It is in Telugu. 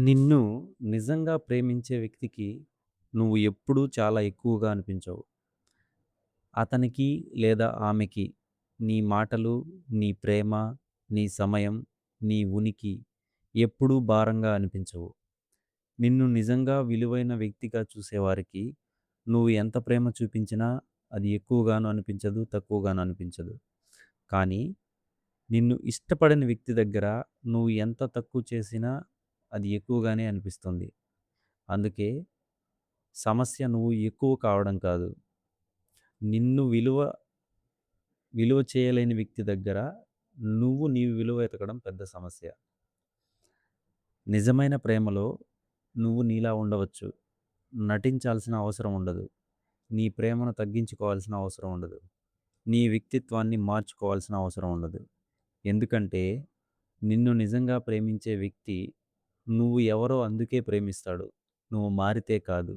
నిన్ను నిజంగా ప్రేమించే వ్యక్తికి నువ్వు ఎప్పుడూ చాలా ఎక్కువగా అనిపించవు. అతనికి లేదా ఆమెకి నీ మాటలు, నీ ప్రేమ, నీ సమయం, నీ ఉనికి ఎప్పుడూ భారంగా అనిపించవు. నిన్ను నిజంగా విలువైన వ్యక్తిగా చూసేవారికి నువ్వు ఎంత ప్రేమ చూపించినా అది ఎక్కువగాను అనిపించదు, తక్కువగాను అనిపించదు. కానీ నిన్ను ఇష్టపడని వ్యక్తి దగ్గర నువ్వు ఎంత తక్కువ చేసినా అది ఎక్కువగానే అనిపిస్తుంది. అందుకే సమస్య నువ్వు ఎక్కువ కావడం కాదు. నిన్ను విలువ చేయలేని వ్యక్తి దగ్గర నువ్వు నీ విలువ ఎతకడం పెద్ద సమస్య. నిజమైన ప్రేమలో నువ్వు నీలా ఉండవచ్చు. నటించాల్సిన అవసరం ఉండదు. నీ ప్రేమను తగ్గించుకోవాల్సిన అవసరం ఉండదు. నీ వ్యక్తిత్వాన్ని మార్చుకోవాల్సిన అవసరం ఉండదు. ఎందుకంటే నిన్ను నిజంగా ప్రేమించే వ్యక్తి నువ్వు ఎవరో అందుకే ప్రేమిస్తాడు. నువ్వు మారితే కాదు.